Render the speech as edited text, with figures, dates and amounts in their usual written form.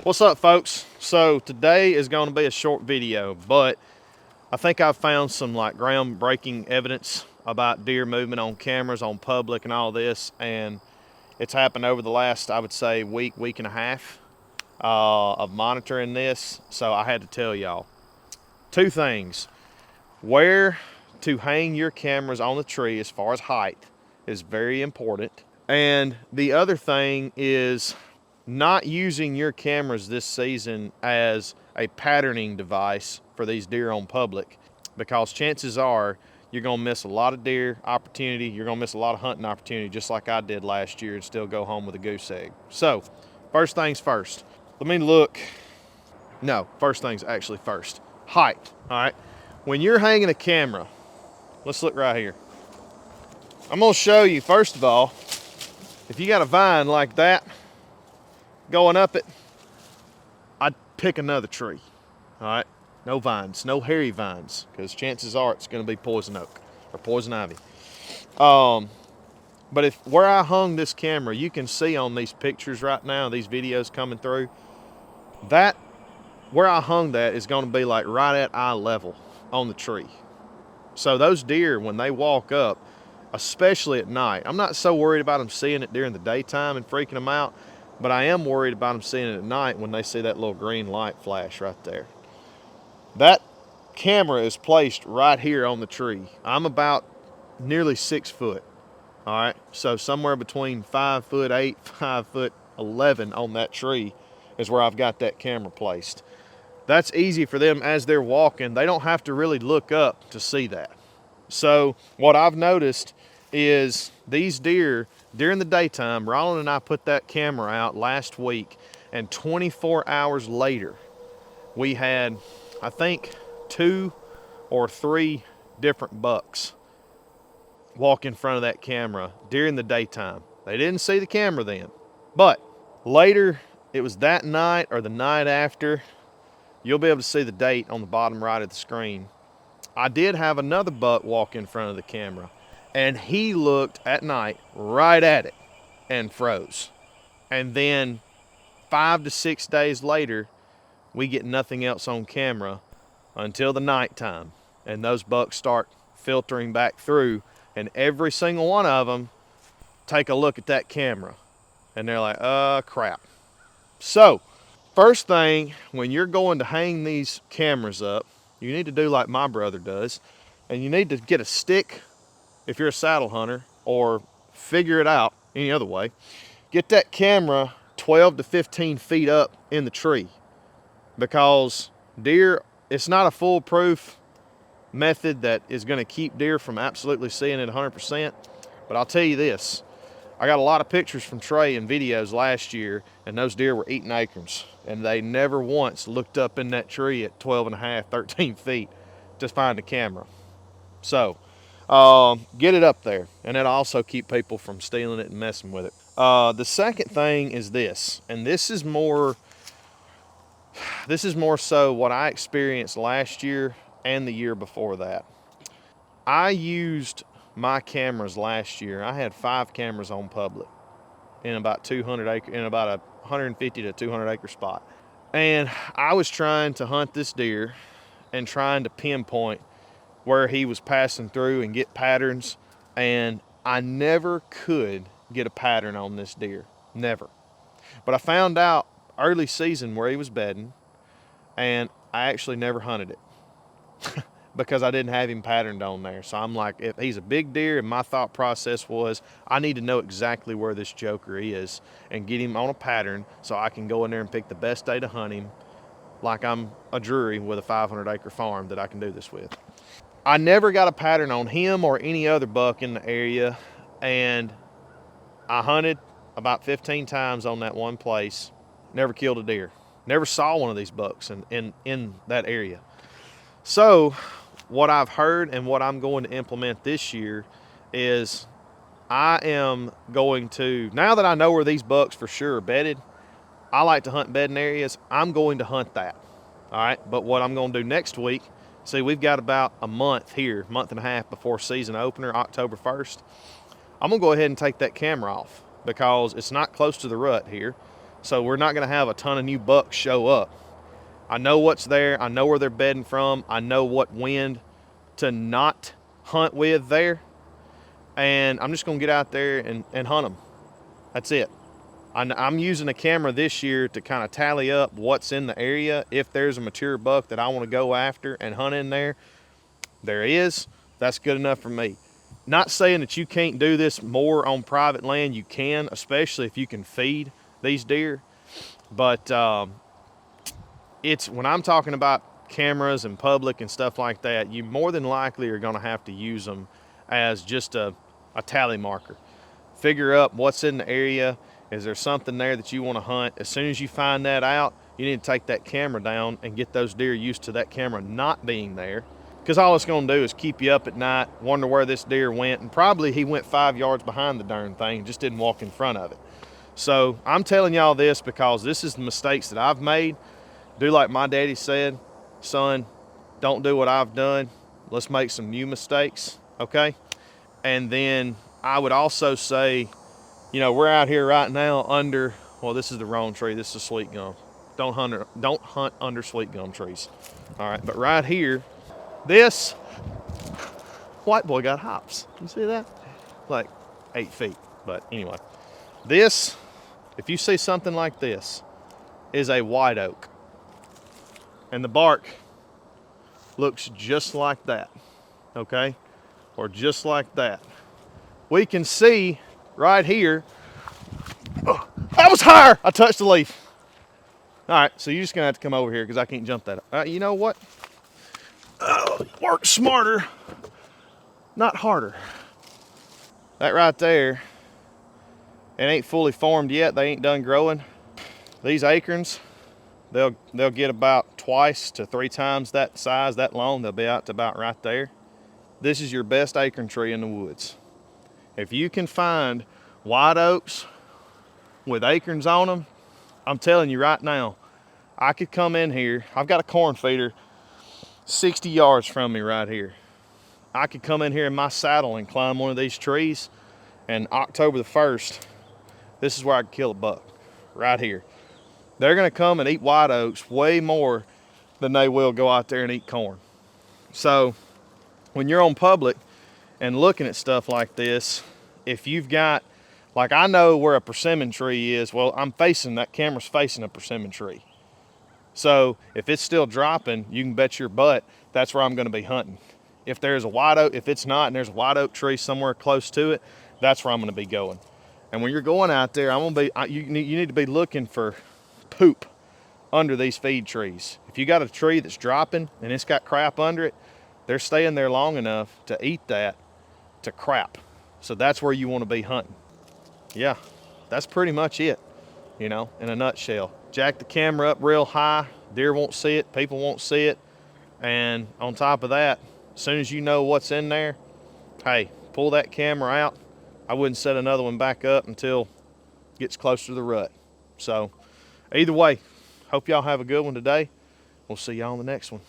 What's up, folks? So today is going to be a short video, but I think I've found some like groundbreaking evidence about deer movement on cameras, on public and all this, and it's happened over the last, I would say, week and a half of monitoring this. So I had to tell y'all two things. Where to hang your cameras on the tree as far as height is very important. And the other thing is not using your cameras this season as a patterning device for these deer on public, because chances are you're gonna miss a lot of deer opportunity. You're gonna miss a lot of hunting opportunity, just like I did last year, and still go home with a goose egg. So first things first, let me look. No, first things actually first. Height, all right? When you're hanging a camera, let's look right here. I'm gonna show you, first of all, if you got a vine like that going up it, I'd pick another tree, all right? No vines, no hairy vines, because chances are it's gonna be poison oak or poison ivy. But if where I hung this camera, you can see on these pictures right now, these videos coming through, that where I hung that is gonna be like right at eye level on the tree. So those deer, when they walk up, especially at night, I'm not so worried about them seeing it during the daytime and freaking them out, but I am worried about them seeing it at night when they see that little green light flash right there. That camera is placed right here on the tree. I'm about nearly 6 foot, all right? So somewhere between 5'8", 5'11" on that tree is where I've got that camera placed. That's easy for them as they're walking. They don't have to really look up to see that. So what I've noticed is these deer, during the daytime, Roland and I put that camera out last week, and 24 hours later, we had, I think, 2 or 3 different bucks walk in front of that camera during the daytime. They didn't see the camera then, but later, it was that night or the night after, you'll be able to see the date on the bottom right of the screen. I did have another buck walk in front of the camera, and he looked at night right at it and froze. And then 5 to 6 days later, we get nothing else on camera until the nighttime, and those bucks start filtering back through, and every single one of them take a look at that camera, and they're like, crap. So first thing, when you're going to hang these cameras up, you need to do like my brother does, and you need to get a stick if you're a saddle hunter, or figure it out any other way. Get that camera 12 to 15 feet up in the tree, because deer, it's not a foolproof method that is going to keep deer from absolutely seeing it 100%, but I'll tell you this, I got a lot of pictures from Trey and videos last year, and those deer were eating acorns, and they never once looked up in that tree at 12 and a half, 13 feet to find the camera. So get it up there, and it'll also keep people from stealing it and messing with it. The second thing is this, and this is more so what I experienced last year and the year before that. I used my cameras last year. I had 5 cameras on public in about 150 to 200 acre spot. And I was trying to hunt this deer and trying to pinpoint where he was passing through and get patterns. And I never could get a pattern on this deer, never. But I found out early season where he was bedding, and I actually never hunted it. Because I didn't have him patterned on there. So I'm like, if he's a big deer, and my thought process was, I need to know exactly where this joker is and get him on a pattern so I can go in there and pick the best day to hunt him, like I'm a Drury with a 500 acre farm that I can do this with. I never got a pattern on him or any other buck in the area, and I hunted about 15 times on that one place, never killed a deer. Never saw one of these bucks in that area. So what I've heard and what I'm going to implement this year is I am going to, now that I know where these bucks for sure are bedded, I like to hunt bedding areas, I'm going to hunt that, all right? But what I'm going to do next week, see, we've got about a month here, month and a half before season opener, October 1st. I'm gonna go ahead and take that camera off because it's not close to the rut here. So we're not gonna have a ton of new bucks show up. I know what's there. I know where they're bedding from. I know what wind to not hunt with there. And I'm just gonna get out there and hunt them. That's it. I'm using a camera this year to kind of tally up what's in the area. If there's a mature buck that I want to go after and hunt in there, there is. That's good enough for me. Not saying that you can't do this more on private land. You can, especially if you can feed these deer. But it's when I'm talking about cameras and public and stuff like that, you more than likely are going to have to use them as just a tally marker. Figure up what's in the area. Is there something there that you want to hunt? As soon as you find that out, you need to take that camera down and get those deer used to that camera not being there. Because all it's going to do is keep you up at night, wonder where this deer went, and probably he went 5 yards behind the darn thing, just didn't walk in front of it. So I'm telling y'all this because this is the mistakes that I've made. Do like my daddy said, son, don't do what I've done. Let's make some new mistakes, okay? And then I would also say, you know, we're out here right now under, well, this is the wrong tree. This is sweet gum. Don't hunt under sweet gum trees. All right, but right here, this white boy got hops. You see that? Like 8 feet. But anyway, this, if you see something like this, is a white oak. And the bark looks just like that, okay? Or just like that. We can see right here, oh, that was higher. I touched the leaf. All right, so you're just gonna have to come over here because I can't jump that. You know what? Work smarter, not harder. That right there, it ain't fully formed yet. They ain't done growing. These acorns, they'll get about 2 to 3 times that size, that long. They'll be out to about right there. This is your best acorn tree in the woods. If you can find white oaks with acorns on them, I'm telling you right now, I could come in here. I've got a corn feeder 60 yards from me right here. I could come in here in my saddle and climb one of these trees, and October the 1st, this is where I could kill a buck, right here. They're gonna come and eat white oaks way more than they will go out there and eat corn. So when you're on public and looking at stuff like this, if you've got, like I know where a persimmon tree is, well, that camera's facing a persimmon tree. So if it's still dropping, you can bet your butt that's where I'm gonna be hunting. If there's a white oak, if it's not and there's a white oak tree somewhere close to it, that's where I'm gonna be going. And when you're going out there, you need to be looking for poop under these feed trees. If you got a tree that's dropping and it's got crap under it, they're staying there long enough to eat that to crap. So that's where you want to be hunting. Yeah, that's pretty much it, you know, in a nutshell. Jack the camera up real high, deer won't see it, people won't see it. And on top of that, as soon as you know what's in there, hey, pull that camera out. I wouldn't set another one back up until it gets closer to the rut. So either way, hope y'all have a good one today. We'll see y'all on the next one.